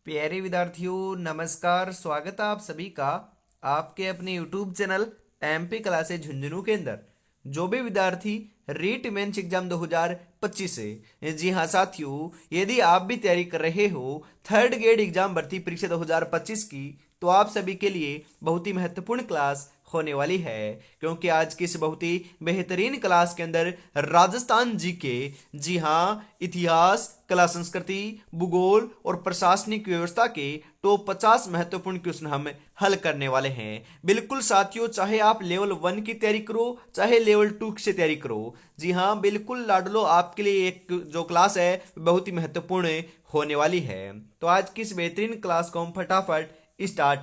प्यारे विद्यार्थियों नमस्कार। स्वागत है आप सभी का आपके अपने YouTube channel MP classes Jhunjhunu के अंदर। जो भी विद्यार्थी रीट मेंस एग्जाम 2025 से, जी हाँ साथियों, यदि आप भी तैयारी कर रहे हो थर्ड ग्रेड एग्जाम भर्ती परीक्षा 2025 की, तो आप सभी के लिए बहुत ही महत्वपूर्ण क्लास होने वाली है। क्योंकि आज की इस बहुत ही बेहतरीन क्लास के अंदर राजस्थान जी के, जी हाँ, इतिहास, कला संस्कृति, भूगोल और प्रशासनिक व्यवस्था के टॉप 50 महत्वपूर्ण क्वेश्चन हम हल करने वाले हैं। बिल्कुल साथियों, चाहे आप लेवल 1 की तैयारी करो चाहे लेवल 2 से तैयारी करो, जी हाँ बिल्कुल लाडलो, आपके लिए एक जो क्लास है बहुत ही महत्वपूर्ण होने वाली है। तो आज की इस बेहतरीन क्लास को हम फटाफट स्टार्ट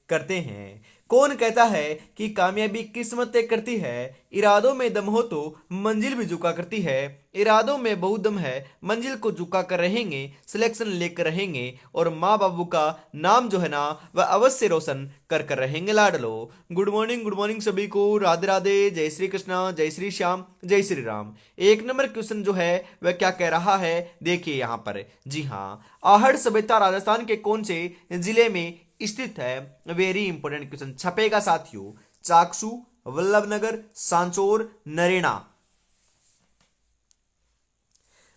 करते हैं। कौन कहता है कि कामयाबी किस्मत तय करती है, इरादों में दम हो तो मंजिल भी झुका करती है। इरादों में बहुत दम है, मंजिल को झुका कर रहेंगे, सिलेक्शन लेकर रहेंगे और माँ बाबू का नाम जो है ना वह अवश्य रोशन कर रहेंगे लाडलो। गुड मॉर्निंग सभी को, राधे राधे, जय श्री कृष्णा, जय श्री श्याम, जय श्री राम। एक नंबर क्वेश्चन जो है वह क्या कह रहा है, देखिए यहाँ पर। जी हाँ, आहड़ सभ्यता राजस्थान के कौन से जिले में स्थित है? वेरी इंपॉर्टेंट क्वेश्चन छपेगा साथियों। चाकसू, वल्लभनगर, सांचौर, नरेना।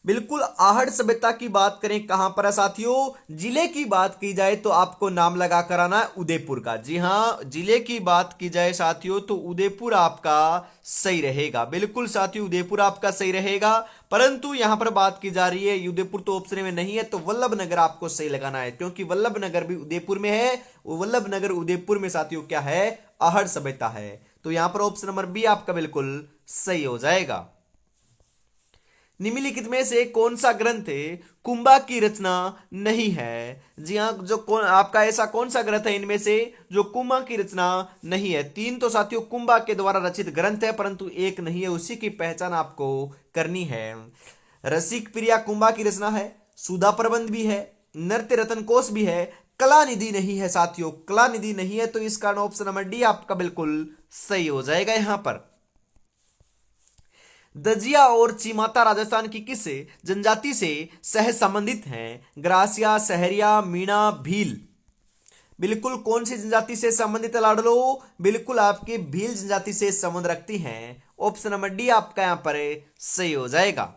बिल्कुल, आहड़ सभ्यता की बात करें कहां पर है साथियों? जिले की बात की जाए तो आपको नाम लगा कर आना है उदयपुर का। जी हां, जिले की बात की जाए साथियों तो उदयपुर आपका सही रहेगा। बिल्कुल साथियों, उदयपुर आपका सही रहेगा। परंतु यहां पर बात की जा रही है, उदयपुर तो ऑप्शन में नहीं है, तो वल्लभनगर आपको सही लगाना है, क्योंकि वल्लभनगर भी उदयपुर में है। वल्लभनगर उदयपुर में साथियों क्या है? आहड़ सभ्यता है। तो यहां पर ऑप्शन नंबर बी आपका बिल्कुल सही हो जाएगा। निम्नलिखित में से कौन सा ग्रंथ कुंभा की रचना नहीं है? जी हाँ, जो कौन आपका ऐसा कौन सा ग्रंथ है इनमें से जो कुंभा की रचना नहीं है? तीन तो साथियों कुंभा के द्वारा रचित ग्रंथ है, परंतु एक नहीं है, उसी की पहचान आपको करनी है। रसिक प्रिया कुंभा की रचना है, सुधा प्रबंध भी है, नृत्य रत्न कोश भी है, कला निधि नहीं है साथियों। कला निधि नहीं है, तो इस कारण ऑप्शन नंबर डी आपका बिल्कुल सही हो जाएगा यहां पर। दजिया और चीमाता राजस्थान की किस जनजाति से सह संबंधित हैं? ग्रासिया, सहरिया, मीणा, भील। बिल्कुल कौन सी जनजाति से संबंधित है लाडलो? बिल्कुल आपकी भील जनजाति से संबंध रखती हैं। ऑप्शन नंबर डी आपका यहां पर सही हो जाएगा।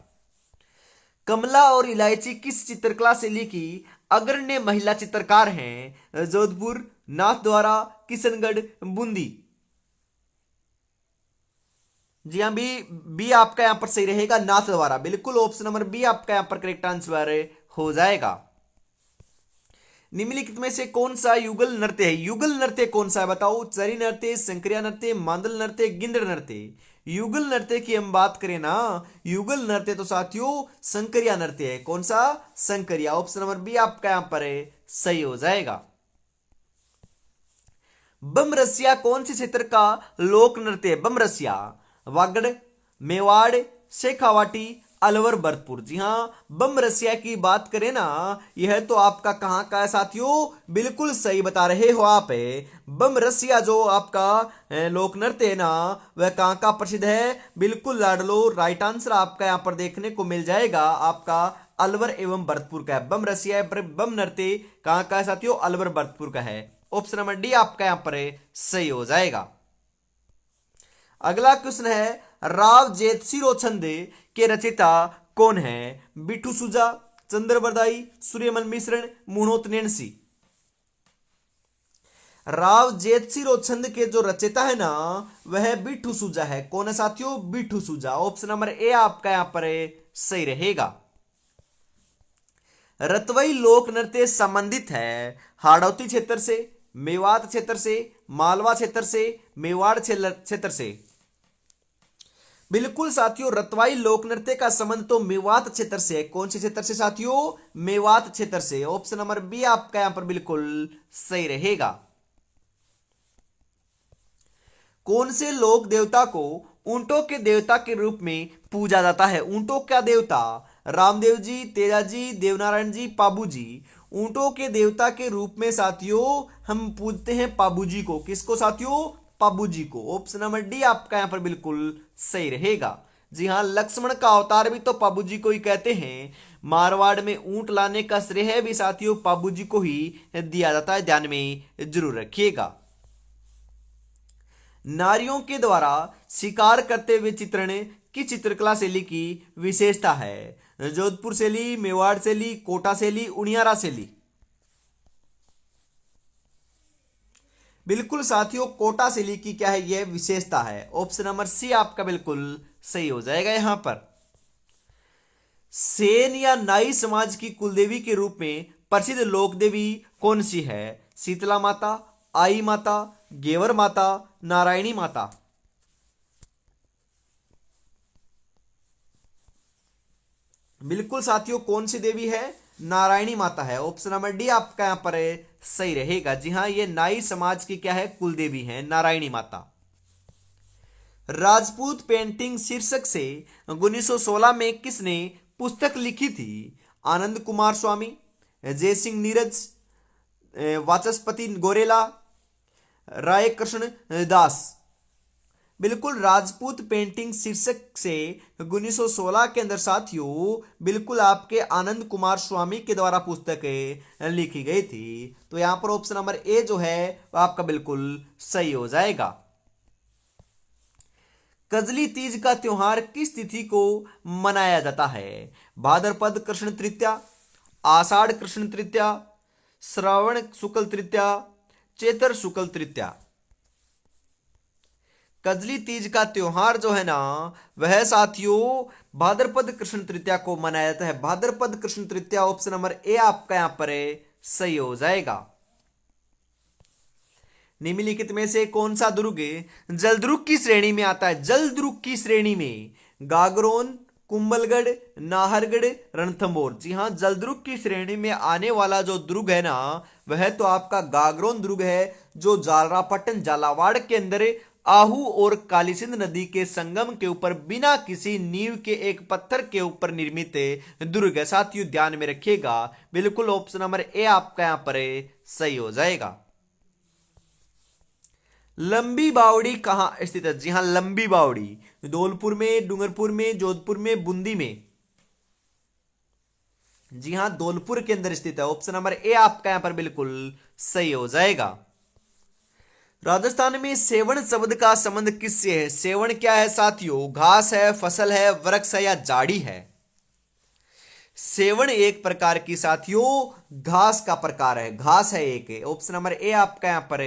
कमला और इलायची किस चित्रकला शैली की अग्रणी महिला चित्रकार हैं? जोधपुर, नाथद्वारा, किशनगढ़, बूंदी। जी हाँ, बी बी आपका यहां पर सही रहेगा, नाथ द्वारा। बिल्कुल ऑप्शन नंबर बी आपका यहां पर करेक्ट आंसर हो जाएगा। निम्नलिखित में से कौन सा युगल नृत्य है? युगल नृत्य कौन सा है बताओ? चरी नृत्य, शंकरिया नृत्य, मांदल नृत्य, गिंद्र नृत्य। युगल नृत्य की हम बात करें ना, युगल नृत्य तो साथियों शंकरिया नृत्य है। कौन सा? शंकरिया। ऑप्शन नंबर बी आपका यहां पर सही हो जाएगा। बम रसिया कौन से क्षेत्र का लोक नृत्य है? बम रसिया वागड़, मेवाड़, शेखावाटी, अलवर, भरतपुर। जी हाँ, बम रसिया की बात करें ना, यह तो आपका कहां का है साथियों? बिल्कुल सही बता रहे हो आप। बम रसिया जो आपका लोक नृत्य है ना, वह कहां का प्रसिद्ध है? बिल्कुल लाडलो, राइट आंसर आपका यहां पर देखने को मिल जाएगा आपका अलवर एवं भरतपुर का है। बम रसिया बम नृत्य कहां का है साथियों? अलवर भरतपुर का है। ऑप्शन नंबर डी आपका यहां पर सही हो जाएगा। अगला क्वेश्चन है, राव जेतसिरो छंद के रचयिता कौन है? बिट्ठू सुजा, चंद्रबरदाई, सूर्यमल मिश्रण, मुणोत नैणसी। राव जेतसिरो छंद के जो रचयिता है ना, वह बिट्ठू सुजा है। कौन है साथियों? बिट्ठू सुजा। ऑप्शन नंबर ए आपका यहां पर सही रहेगा। रतवई लोक नृत्य संबंधित है हाड़ौती क्षेत्र से, मेवात क्षेत्र से, मालवा क्षेत्र से, मेवाड़ क्षेत्र से। बिल्कुल साथियों, रतवाई लोक नृत्य का संबंध तो मेवात क्षेत्र से है। कौन से क्षेत्र से साथियों? मेवात क्षेत्र से। ऑप्शन नंबर बी आपका यहां पर बिल्कुल सही रहेगा। कौन से लोक देवता को ऊंटों के देवता के रूप में पूजा जाता है? ऊंटों का देवता रामदेव जी, तेजा जी, देवनारायण जी, पाबू जी। ऊंटों के देवता के रूप में साथियों हम पूजते हैं पाबू जी को। किसको साथियों? पाबू जी को। ऑप्शन नंबर डी आपका यहां पर बिल्कुल सही रहेगा। जी हां, लक्ष्मण का अवतार भी तो पाबू जी को ही कहते हैं। मारवाड़ में ऊंट लाने का श्रेय भी साथियों पाबूजी को ही दिया जाता है, ध्यान में जरूर रखिएगा। नारियों के द्वारा शिकार करते हुए चित्रण की चित्रकला शैली की विशेषता है? जोधपुर शैली, मेवाड़ शैली, कोटा शैली, उनियारा शैली। बिल्कुल साथियों कोटा शैली की क्या है यह विशेषता है। ऑप्शन नंबर सी आपका बिल्कुल सही हो जाएगा। यहां पर सेन या नाई समाज की कुलदेवी के रूप में प्रसिद्ध लोक देवी कौन सी है? शीतला माता, आई माता, गेवर माता, नारायणी माता। बिल्कुल साथियों कौन सी देवी है? नारायणी माता है। ऑप्शन नंबर डी आपका यहां पर सही रहेगा। जी हां, ये नाई समाज की क्या है कुलदेवी है, नारायणी माता। राजपूत पेंटिंग शीर्षक से 1916 में किसने पुस्तक लिखी थी? आनंद कुमार स्वामी, जय सिंह नीरज, वाचस्पति गोरेला, राय कृष्ण दास। बिल्कुल राजपूत पेंटिंग शीर्षक से 1916 के अंदर साथियों बिल्कुल आपके आनंद कुमार स्वामी के द्वारा पुस्तक लिखी गई थी। तो यहां पर ऑप्शन नंबर ए जो है आपका बिल्कुल सही हो जाएगा। कजली तीज का त्योहार किस तिथि को मनाया जाता है? भाद्रपद कृष्ण तृतीया, आषाढ़ कृष्ण तृतीया, श्रावण शुक्ल तृतीया, चैत्र शुक्ल तृतीया। कजली तीज का त्योहार जो है ना वह साथियों भाद्रपद कृष्ण तृतीया को मनाया जाता है। भाद्रपद कृष्ण तृतीया ऑप्शन नंबर ए आपका यहां पर सही हो जाएगा। निम्नलिखित में से कौन सा दुर्ग जलदुर्ग की श्रेणी में आता है? जलदुर्ग की श्रेणी में गागरोन, कुंभलगढ़, नाहरगढ़, रणथंभौर। जी हां, जलदुर्ग की श्रेणी में आने वाला जो दुर्ग है ना वह तो आपका गागरोन दुर्ग है, जो जालरापट्टन झालावाड़ के अंदर आहू और कालीसिंध नदी के संगम के ऊपर बिना किसी नींव के एक पत्थर के ऊपर निर्मित दुर्ग है। साथियों ध्यान में रखिएगा, बिल्कुल ऑप्शन नंबर ए आपका यहां पर सही हो जाएगा। लंबी बावड़ी कहां स्थित है? जी हां, लंबी बावड़ी धौलपुर में, डूंगरपुर में, जोधपुर में, बूंदी में। जी हां, धौलपुर के अंदर स्थित है। ऑप्शन नंबर ए आपका यहां पर बिल्कुल सही हो जाएगा। राजस्थान में सेवण शब्द का संबंध किससे है? सेवण क्या है साथियों? घास है, फसल है, वृक्ष है या झाड़ी है? सेवण एक प्रकार की साथियों घास का प्रकार है, घास है एक। ऑप्शन नंबर ए आपका यहां पर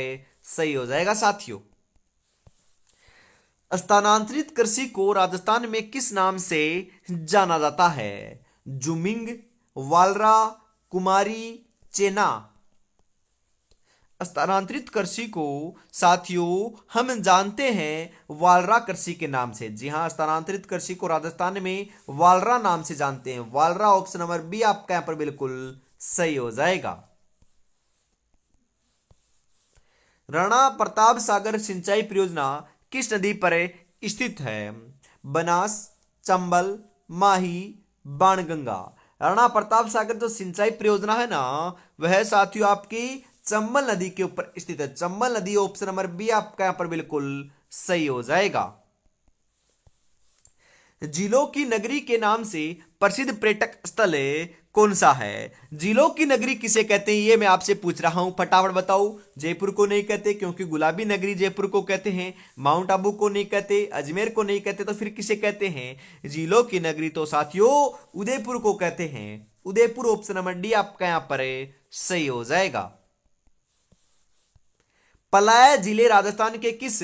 सही हो जाएगा साथियों। स्थानांतरित कृषि को राजस्थान में किस नाम से जाना जाता है? जुमिंग, वालरा, कुमारी, चेना। स्थानांतरित कृषि को साथियों हम जानते हैं वालरा कृषि के नाम से। जी हां, स्थानांतरित कृषि को राजस्थान में वालरा नाम से जानते हैं। वालरा ऑप्शन नंबर बी आपका यहां पर बिल्कुल सही हो जाएगा। राणा प्रताप सागर सिंचाई परियोजना किस नदी पर स्थित है? बनास, चंबल, माही, बाणगंगा। राणा प्रताप सागर जो सिंचाई परियोजना है ना वह साथियों आपकी चंबल नदी के ऊपर स्थित है। चंबल नदी ऑप्शन नंबर बी आपका यहां पर बिल्कुल सही हो जाएगा। जिलों की नगरी के नाम से प्रसिद्ध पर्यटक स्थल कौन सा है? जिलों की नगरी किसे कहते हैं ये मैं आपसे पूछ रहा हूं, फटाफट बताओ। जयपुर को नहीं कहते क्योंकि गुलाबी नगरी जयपुर को कहते हैं। माउंट आबू को नहीं कहते, अजमेर को नहीं कहते, तो फिर किसे कहते हैं? जिलों की नगरी तो साथियों उदयपुर को कहते हैं। उदयपुर ऑप्शन नंबर डी आपका यहां पर सही हो जाएगा। पलाय जिले राजस्थान के किस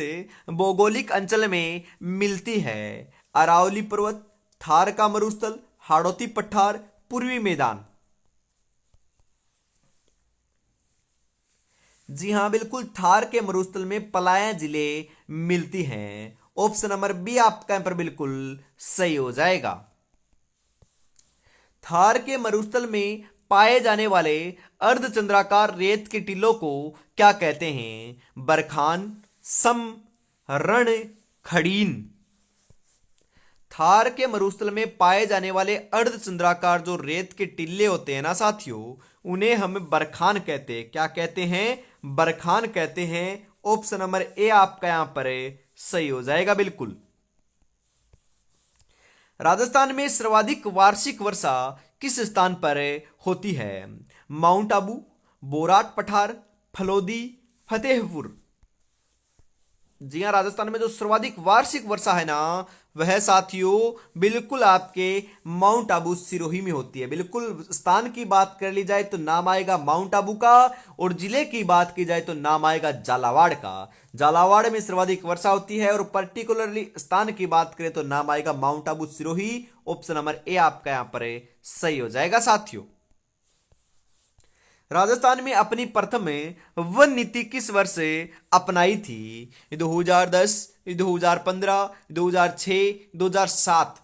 भौगोलिक अंचल में मिलती है? अरावली पर्वत, थार का मरुस्थल, हाड़ौती पठार, पूर्वी मैदान। जी हां, बिल्कुल थार के मरुस्थल में पलाय जिले मिलती हैं। ऑप्शन नंबर बी आपका यहां पर बिल्कुल सही हो जाएगा। थार के मरुस्थल में पाए जाने वाले अर्धचंद्राकार रेत के टीलों को क्या कहते हैं? बरखान, सम, रण, खड़ीन। थार के मरुस्थल में पाए जाने वाले अर्धचंद्राकार जो रेत के टिल्ले होते हैं ना साथियों उन्हें हम बरखान कहते हैं। क्या कहते हैं? बरखान कहते हैं। ऑप्शन नंबर ए आपका यहां पर सही हो जाएगा बिल्कुल। राजस्थान में सर्वाधिक वार्षिक वर्षा किस स्थान पर होती है? माउंट आबू, बोराट पठार, फलोदी, फतेहपुर। जी हाँ, राजस्थान में जो सर्वाधिक वार्षिक वर्षा है ना, वह साथियों बिल्कुल आपके माउंट आबू सिरोही में होती है। बिल्कुल स्थान की बात कर ली जाए तो नाम आएगा माउंट आबू का, और जिले की बात की जाए तो नाम आएगा झालावाड़ का। झालावाड़ में सर्वाधिक वर्षा होती है, और पर्टिकुलरली स्थान की बात करें तो नाम आएगा mount Abu Sirohi. Option number A आपका यहां पर सही हो जाएगा साथियों। राजस्थान में अपनी प्रथम वन नीति किस वर्ष अपनाई थी? 2010, 2015, 2006, 2007।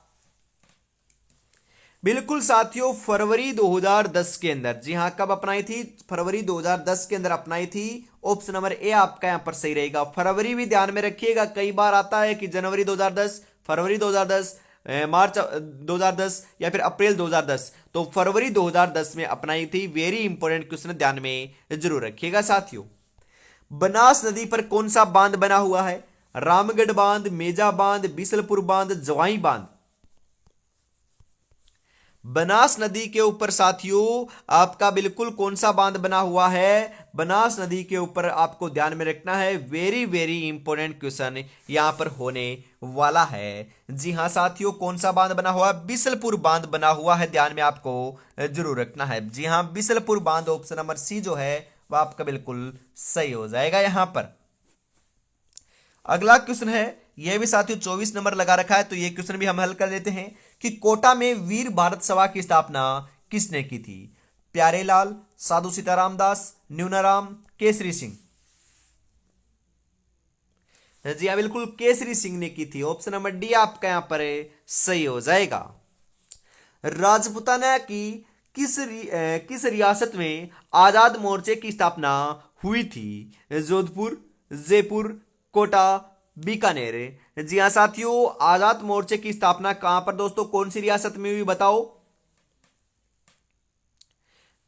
बिल्कुल साथियों, फरवरी 2010 के अंदर। जी हां, कब अपनाई थी? फरवरी 2010 के अंदर अपनाई थी। ऑप्शन नंबर ए आपका यहां पर सही रहेगा। फरवरी भी ध्यान में रखिएगा, कई बार आता है कि जनवरी 2010, फरवरी 2010, मार्च 2010 या फिर अप्रैल 2010। तो फरवरी 2010 में अपनाई थी। वेरी इंपॉर्टेंट क्वेश्चन, ध्यान में जरूर रखिएगा साथियों। बनास नदी पर कौन सा बांध बना हुआ है? रामगढ़ बांध, मेजा बांध, बिसलपुर बांध, जवाई बांध। बनास नदी के ऊपर साथियों आपका बिल्कुल कौन सा बांध बना हुआ है? बनास नदी के ऊपर आपको ध्यान में रखना है। वेरी वेरी इंपॉर्टेंट क्वेश्चन यहां पर होने वाला है। जी हां साथियों, कौन सा बांध बना हुआ है? बिसलपुर बांध बना हुआ है, ध्यान में आपको जरूर रखना है। जी हां, बिसलपुर बांध, ऑप्शन नंबर सी जो है वह आपका बिल्कुल सही हो जाएगा यहां पर। अगला क्वेश्चन है, यह भी साथियों 24 नंबर लगा रखा है, तो यह क्वेश्चन भी हम हल कर देते हैं कि कोटा में वीर भारत सभा की स्थापना किसने की थी? प्यारेलाल, साधु सीताराम दास, न्यूनाराम, केसरी सिंह। जी हाँ, बिल्कुल केसरी सिंह ने की थी। ऑप्शन नंबर डी आपका यहां पर सही हो जाएगा। राजपुताना की किस रियासत में आजाद मोर्चे की स्थापना हुई थी? जोधपुर, जयपुर, कोटा, बीकानेर। जी हाँ साथियों, आजाद मोर्चे की स्थापना कहां पर दोस्तों, कौन सी रियासत में हुई बताओ?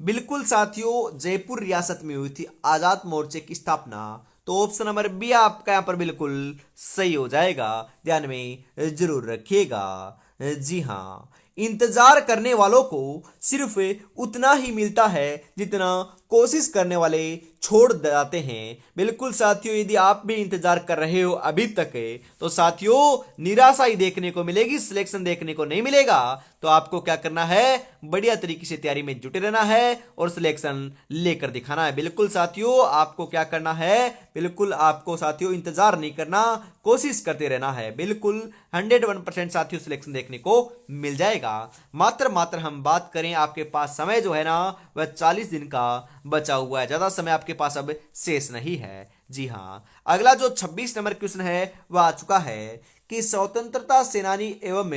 बिल्कुल साथियों, जयपुर रियासत में हुई थी आजाद मोर्चे की स्थापना। तो ऑप्शन नंबर बी आपका यहां पर बिल्कुल सही हो जाएगा, ध्यान में जरूर रखिएगा। जी हां, इंतजार करने वालों को सिर्फ उतना ही मिलता है जितना कोशिश करने वाले छोड़ जाते हैं। बिल्कुल साथियों, यदि आप भी इंतजार कर रहे हो अभी तक तो साथियों निराशा ही देखने को मिलेगी, सिलेक्शन देखने को नहीं मिलेगा। तो आपको क्या करना है? बढ़िया तरीके से तैयारी में जुटे रहना है और सिलेक्शन लेकर दिखाना है। बिल्कुल साथियों, आपको क्या करना है? बिल्कुल आपको साथियों इंतजार नहीं करना, कोशिश करते रहना है। बिल्कुल 101% साथियों सिलेक्शन देखने को मिल जाएगा। मात्र हम बात करें, आपके पास समय जो है ना वह 40 दिन का बचा हुआ है, ज्यादा समय आपके पास अब शेष नहीं है। जी हाँ, अगला जो 26 नंबर क्वेश्चन है वह आ चुका है कि स्वतंत्रता सेनानी एवं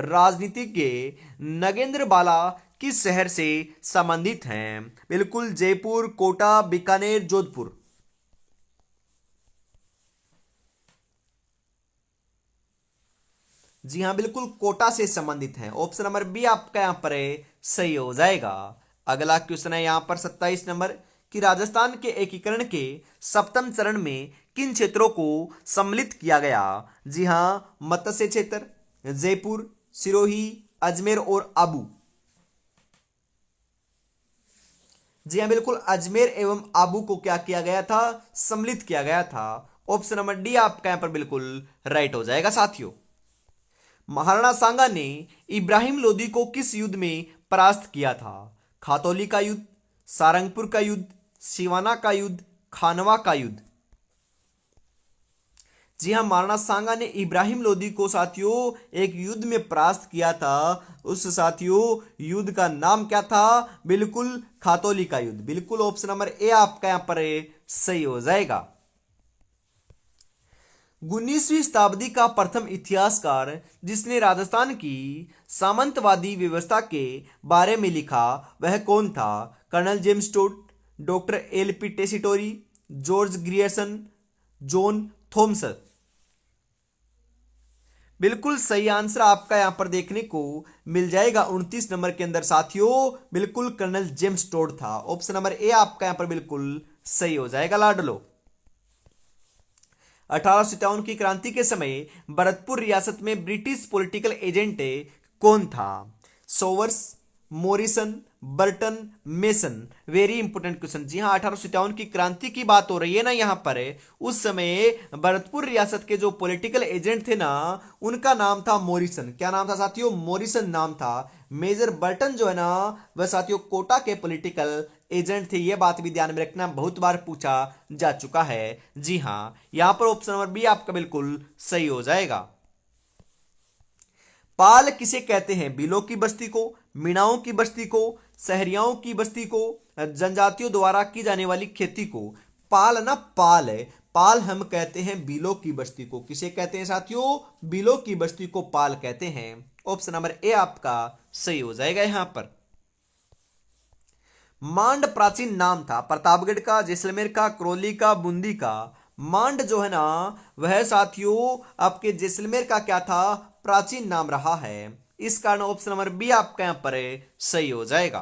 राजनीतिज्ञ नगेंद्र बाला किस शहर से संबंधित हैं? बिल्कुल जयपुर, कोटा, बीकानेर, जोधपुर। जी हाँ, बिल्कुल कोटा से संबंधित हैं। ऑप्शन नंबर बी आपका यहां पर सही हो जाएगा। अगला क्वेश्चन है यहां पर 27 नंबर कि राजस्थान के एकीकरण के सप्तम चरण में किन क्षेत्रों को सम्मिलित किया गया? जी हाँ, मत्स्य क्षेत्र, जयपुर, सिरोही, अजमेर और आबू। जी हाँ, बिल्कुल अजमेर एवं आबू को क्या किया गया था? सम्मिलित किया गया था। ऑप्शन नंबर डी आपका यहां पर बिल्कुल राइट हो जाएगा साथियों। महाराणा सांगा ने इब्राहिम लोदी को किस युद्ध में परास्त किया था? खातौली का युद्ध, सारंगपुर का युद्ध, सिवाना का युद्ध, खानवा का युद्ध। जी हां, महाराणा सांगा ने इब्राहिम लोदी को साथियों एक युद्ध में परास्त किया था। उस साथियों युद्ध का नाम क्या था? बिल्कुल खातौली का युद्ध। बिल्कुल ऑप्शन नंबर ए आपका यहां पर सही हो जाएगा। 19वीं शताब्दी का प्रथम इतिहासकार जिसने राजस्थान की सामंतवादी व्यवस्था के बारे में लिखा वह कौन था? Colonel James Tod, doctor L P Tessitori, George Grierson, John Thomson. बिल्कुल सही आंसर आपका यहां पर देखने को मिल जाएगा 29 नंबर के अंदर साथियों, बिल्कुल कर्नल जेम्स टोड था। ऑप्शन नंबर ए आपका यहां पर बिल्कुल सही हो जाएगा लाडलो। 1857 की क्रांति के समय भरतपुर रियासत में ब्रिटिश पॉलिटिकल एजेंट कौन था? Sowers, Morrison, Burton, Mason. Very important question. जी हाँ, 1857 की क्रांति की बात हो रही है ना यहाँ पर। उस समय भरतपुर रियासत के जो पॉलिटिकल एजेंट थे ना, उनका नाम था मॉरिसन। क्या नाम था साथियों? मॉरिसन नाम था। मेजर बर्टन जो है ना, वह साथियों कोटा के पॉलिटिकल एजेंट थे। यह बात भी ध्यान में रखना, बहुत बार पूछा जा चुका है। जी हाँ, यहां पर ऑप्शन नंबर बी आपका बिल्कुल सही हो जाएगा। पाल किसे कहते हैं? बिलों की बस्ती को, मीणाओं की बस्ती को, सहरियाओं की बस्ती को, जनजातियों द्वारा की जाने वाली खेती को। पाल ना, पाल है। पाल हम कहते हैं बिलों की बस्ती को। किसे कहते हैं साथियों? बिलों की बस्ती को पाल कहते हैं। ऑप्शन नंबर ए आपका सही हो जाएगा यहां पर। मांड प्राचीन नाम था प्रतापगढ़ का, जैसलमेर का, करौली का, बूंदी का। मांड जो है ना, वह साथियों आपके जैसलमेर का क्या था? प्राचीन नाम रहा है। इस कारण ऑप्शन नंबर बी आपका यहां पर सही हो जाएगा।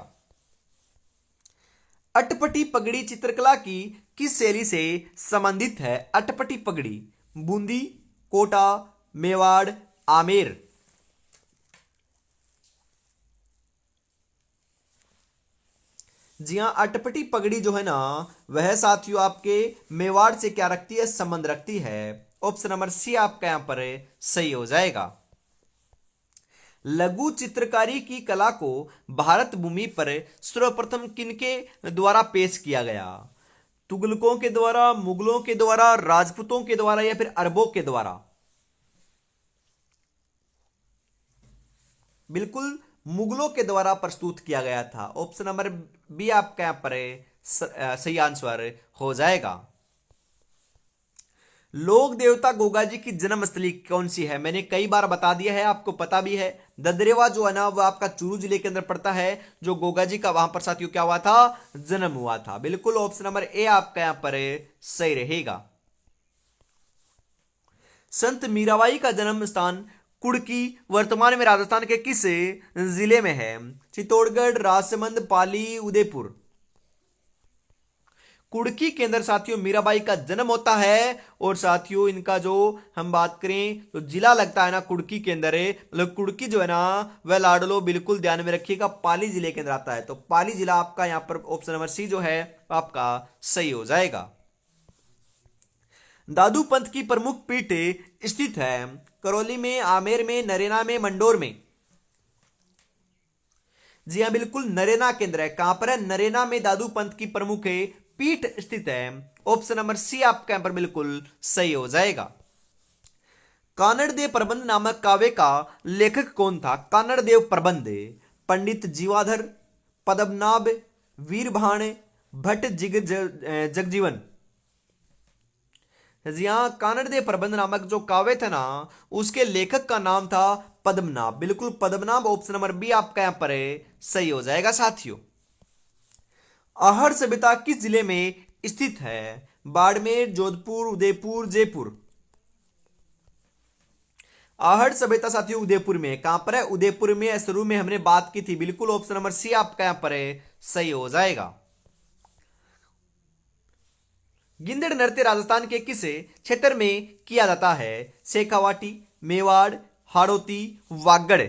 अटपटी पगड़ी चित्रकला की किस शैली से संबंधित है? अटपटी पगड़ी, बूंदी, कोटा, मेवाड़, आमेर। जी हाँ, अटपटी पगड़ी जो है ना, वह साथियों आपके मेवाड़ से क्या रखती है? संबंध रखती है। ऑप्शन नंबर सी आपका यहां पर सही हो जाएगा। लघु चित्रकारी की कला को भारत भूमि पर सर्वप्रथम किनके द्वारा पेश किया गया? तुगलकों के द्वारा, मुगलों के द्वारा, राजपूतों के द्वारा या फिर अरबों के द्वारा? बिल्कुल मुगलों के द्वारा प्रस्तुत किया गया था। ऑप्शन नंबर बी आपका यहां पर सही आंसर हो जाएगा। लोक देवता गोगा जी की जन्मस्थली कौन सी है? मैंने कई बार बता दिया है, आपको पता भी है। ददरेवा जो है ना, वो आपका चूरू जिले के अंदर पड़ता है। जो गोगा जी का वहां पर साथियों क्या हुआ था? जन्म हुआ था। बिल्कुल ऑप्शन नंबर ए आपका यहां पर सही रहेगा। संत मीराबाई का जन्म स्थान कुड़की वर्तमान में राजस्थान के किस जिले में है? चित्तौड़गढ़, राजसमंद, पाली, उदयपुर। कुड़की के अंदर साथियों मीराबाई का जन्म होता है। और साथियों इनका जो हम बात करें तो जिला लगता है ना कुड़की के अंदर है, मतलब कुड़की जो है ना, वह लाडलो बिल्कुल ध्यान में रखिएगा पाली जिले के अंदर आता है। तो पाली जिला आपका यहां पर ऑप्शन नंबर सी जो है आपका सही हो जाएगा। दादू पंथ की प्रमुख पीठ स्थित है? करौली में, आमेर में, नरेना में, मंडोर में। जी हाँ, बिल्कुल नरेना केंद्र है। कहां पर है? नरेना में दादू पंथ की प्रमुख पीठ स्थित है। ऑप्शन नंबर सी आपका यहां पर बिल्कुल सही हो जाएगा। कानड़ देव प्रबंध नामक काव्य का लेखक कौन था? कानड़ देव प्रबंध पंडित जीवाधर, पद्मनाभ, वीरभाण, भट्ट जगजीवन। जी हाँ, कानड़ देव प्रबंध नामक जो काव्य था ना, उसके लेखक का नाम था पद्मनाभ। बिल्कुल पद्मनाभ ऑप्शन नंबर बी आपका यहां पर सही हो जाएगा साथियों। आहड़ सभ्यता किस जिले में स्थित है? बाड़मेर, जोधपुर, उदयपुर, जयपुर। आहड़ सभ्यता साथियों उदयपुर में है। कहां पर है? उदयपुर में। शुरू में हमने बात की थी। बिल्कुल ऑप्शन नंबर सी आपका यहां पर सही हो जाएगा। गिंदड़ नृत्य राजस्थान के किस क्षेत्र में किया जाता है? शेखावाटी, मेवाड़, हाड़ौती, वागड़।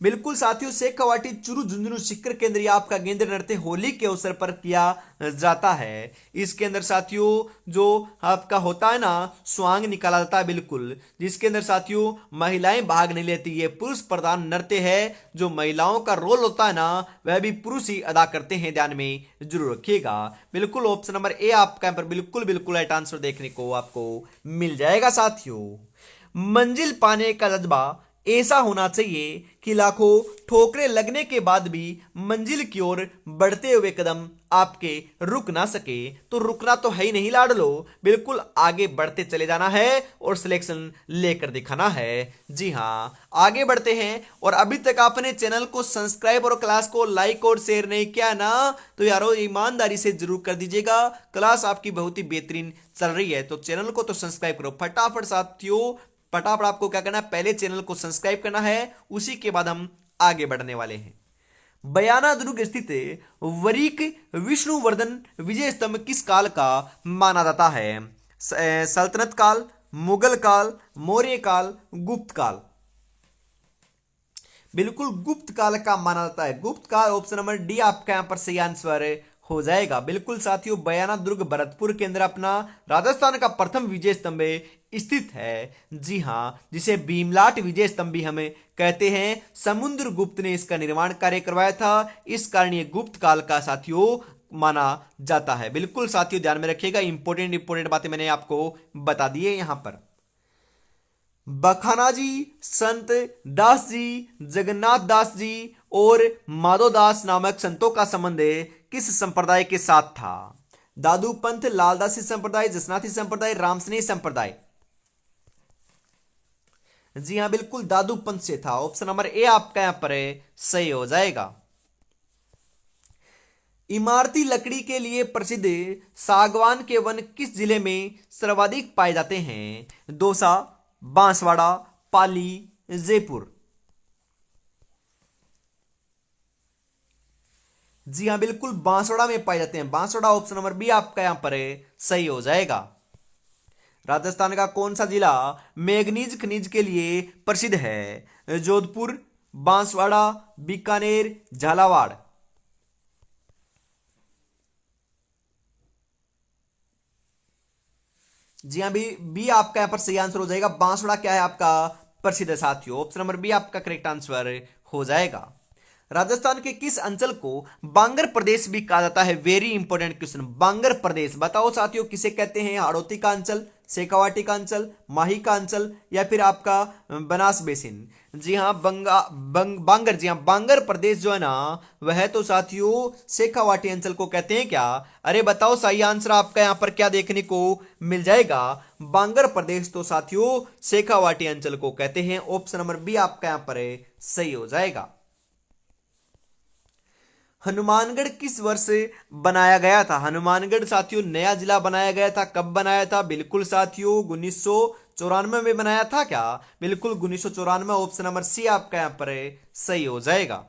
बिल्कुल साथियों, शेखावाटी चुरू झुंझुनू सीकर के अंदर ये आपका गेंद्र नृत्य होली के अवसर पर किया जाता है। इसके अंदर साथियों जो आपका होता है ना, स्वांग निकाला जाता है बिल्कुल, जिसके अंदर साथियों महिलाएं भाग नहीं लेती। ये पुरुष प्रधान नृत्य है। जो महिलाओं का रोल होता है ना, वह भी पुरुष ही अदा करते हैं। ध्यान में जरूर रखिएगा। बिल्कुल ऑप्शन नंबर ए आपका यहाँ पर बिल्कुल बिल्कुल राइट आंसर देखने को आपको मिल जाएगा साथियों। मंजिल पाने का जज्बा ऐसा होना चाहिए कि लाखों ठोकरें लगने के बाद भी मंजिल की ओर बढ़ते हुए कदम आपके रुक ना सके। तो रुकना तो है ही नहीं लाडलो, बिल्कुल आगे बढ़ते चले जाना है और सिलेक्शन लेकर दिखाना है। जी हाँ, आगे बढ़ते हैं। और अभी तक आपने चैनल को सब्सक्राइब और क्लास को लाइक और शेयर नहीं किया ना, तो यारो ईमानदारी से जरूर कर दीजिएगा। क्लास आपकी बहुत ही बेहतरीन चल रही है, तो चैनल को तो सब्सक्राइब करो फटाफट साथियों। फटाफट आपको क्या करना है? पहले चैनल को सब्सक्राइब करना है, उसी के बाद हम आगे बढ़ने वाले हैं। बयाना दुर्ग स्थित वरीक विष्णुवर्धन विजय स्तंभ किस काल का माना जाता है? सल्तनत काल, मुगल काल, मौर्य काल, गुप्त काल। बिल्कुल गुप्त काल का माना जाता है। गुप्त काल ऑप्शन नंबर डी आपका यहाँ पर सही आंसर हो जाएगा। बिल्कुल साथियों, बयाना दुर्ग भरतपुर के अंदर अपना राजस्थान का प्रथम विजय स्तंभ स्थित है। जी हाँ, जिसे भीमलाट विजय स्तंभ भी हमें कहते हैं। समुद्रगुप्त ने इसका निर्माण कार्य करवाया था, इस कारण ये गुप्त काल का साथियों माना जाता है। बिल्कुल साथियों, ध्यान में रखिएगा, इंपोर्टेंट इंपोर्टेंट बातें मैंने आपको बता दी है यहां पर। बखाना जी, संत दास जी, जगन्नाथ दास जी और माधव दास नामक संतों का संबंध किस संप्रदाय के साथ था? दादू पंथ, लालदासी संप्रदाय, जसनाथी संप्रदाय, रामसनेही संप्रदाय। जी हां, बिल्कुल दादू पंथ से था। ऑप्शन नंबर ए आपका यहां पर सही हो जाएगा। इमारती लकड़ी के लिए प्रसिद्ध सागवान के वन किस जिले में सर्वाधिक पाए जाते हैं? दौसा, बांसवाड़ा, पाली, जयपुर। जी हां, बिल्कुल बांसवाड़ा में पाए जाते हैं। बांसवाड़ा ऑप्शन नंबर बी आपका यहां पर सही हो जाएगा। राजस्थान का कौन सा जिला मैग्नीज खनिज के लिए प्रसिद्ध है? जोधपुर, बांसवाड़ा, बीकानेर, झालावाड़। जी हाँ, बी आपका यहां पर सही आंसर हो जाएगा। बांसवाड़ा क्या है आपका प्रसिद्ध है साथियों। ऑप्शन नंबर बी आपका करेक्ट आंसर हो जाएगा। राजस्थान के किस अंचल को बांगर प्रदेश भी कहा जाता है? Very important question. बांगर प्रदेश बताओ साथियों किसे कहते हैं? हाड़ौती का अंचल, शेखावाटी का अंचल, माही का अंचल या फिर आपका बनास बेसिन। जी हाँ, बांगर। जी हाँ, बांगर प्रदेश जो है ना, वह तो साथियों शेखावाटी अंचल को कहते हैं क्या? अरे बताओ, सही आंसर आपका यहाँ पर क्या देखने को मिल जाएगा? बांगर प्रदेश तो साथियों शेखावाटी अंचल को कहते हैं। ऑप्शन नंबर बी आपका यहाँ पर सही हो जाएगा। हनुमानगढ़ किस वर्ष बनाया गया था? हनुमानगढ़ साथियों नया जिला बनाया गया था। कब बनाया था? बिल्कुल साथियों 1994 में बनाया था क्या? बिल्कुल 1994। ऑप्शन नंबर सी आपका यहां पर सही हो जाएगा।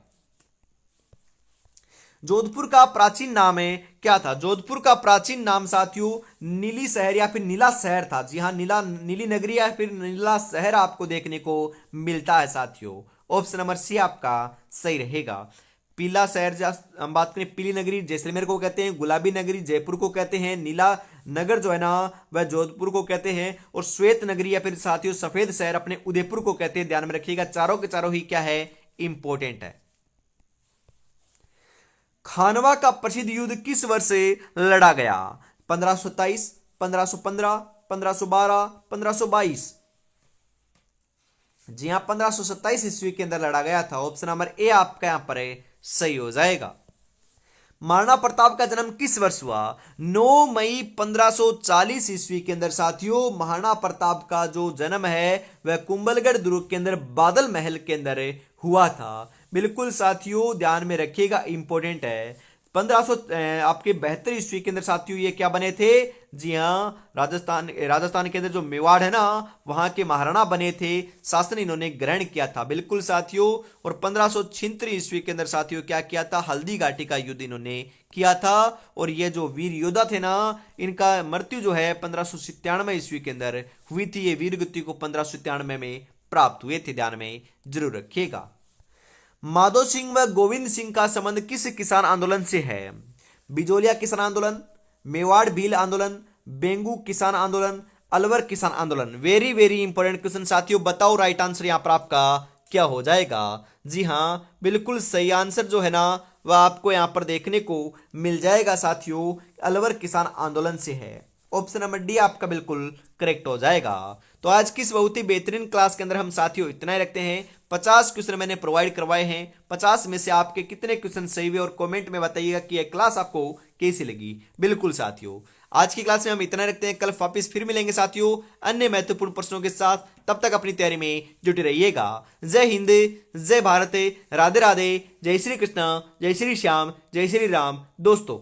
जोधपुर का प्राचीन नाम क्या था? जोधपुर का प्राचीन नाम साथियों नीली शहर या फिर नीला शहर था। जी हाँ, नीली नगरी या फिर नीला शहर आपको देखने को मिलता है साथियों। ऑप्शन नंबर सी आपका सही रहेगा। पीला शहर, हम बात करें पीली नगरी जैसलमेर को कहते हैं, गुलाबी नगरी जयपुर को कहते हैं, नीला नगर जो है ना वह जोधपुर को कहते हैं, और श्वेत नगरी या फिर साथियों सफेद शहर अपने उदयपुर को कहते हैं। ध्यान में रखिएगा, चारों के चारों ही क्या है? इंपॉर्टेंट है। खानवा का प्रसिद्ध युद्ध किस वर्ष लड़ा गया? 1527, 1515, 1512, 1522। जी हां, 1527 ईस्वी के अंदर लड़ा गया था। ऑप्शन नंबर ए आपका यहां पर सही हो जाएगा। महाराणा प्रताप का जन्म किस वर्ष हुआ? 9 मई 1540 ईस्वी के अंदर साथियों महाराणा प्रताप का जो जन्म है वह कुंभलगढ़ दुर्ग के अंदर बादल महल के अंदर हुआ था। बिल्कुल साथियों ध्यान में रखिएगा, इंपॉर्टेंट है। 1500 आपके 72 ईस्वी के अंदर साथियों ये क्या बने थे? जी हाँ, राजस्थान के अंदर जो मेवाड़ है ना वहां के महाराणा बने थे। शासन इन्होंने ग्रहण किया था। बिल्कुल साथियों, और 1576 ईस्वी के अंदर साथियों क्या किया था? हल्दी घाटी का युद्ध इन्होंने किया था। और ये जो वीर योद्धा थे ना, इनका मृत्यु जो है 1597 ईस्वी के अंदर हुई थी। ये वीर गति को 1597 में प्राप्त हुए थे। ध्यान में जरूर रखिएगा। माधो सिंह व गोविंद सिंह का संबंध किस किसान आंदोलन से है? बिजोलिया किसान आंदोलन, मेवाड़ भील आंदोलन, बेंगू किसान आंदोलन, अलवर किसान आंदोलन। वेरी वेरी इंपॉर्टेंट क्वेश्चन साथियों, बताओ राइट आंसर यहां पर आपका क्या हो जाएगा? जी हां, बिल्कुल सही आंसर जो है ना वह आपको यहां पर देखने को मिल जाएगा साथियों, अलवर किसान आंदोलन से है। ऑप्शन नंबर डी आपका बिल्कुल करेक्ट हो जाएगा। तो आज की इस बहुत ही बेहतरीन क्लास के अंदर हम साथियों इतना ही रखते हैं। 50 क्वेश्चन मैंने प्रोवाइड करवाए हैं। 50 में से आपके कितने क्वेश्चन सही हुए और कमेंट में बताइएगा कि यह क्लास आपको कैसी लगी। बिल्कुल साथियों, आज की क्लास में हम इतना रखते हैं। कल वापिस फिर मिलेंगे साथियों अन्य महत्वपूर्ण प्रश्नों के साथ। तब तक अपनी तैयारी में जुटे रहिएगा। जय हिंद, जय भारत, राधे राधे, जय श्री कृष्ण, जय श्री श्याम, जय श्री राम दोस्तों।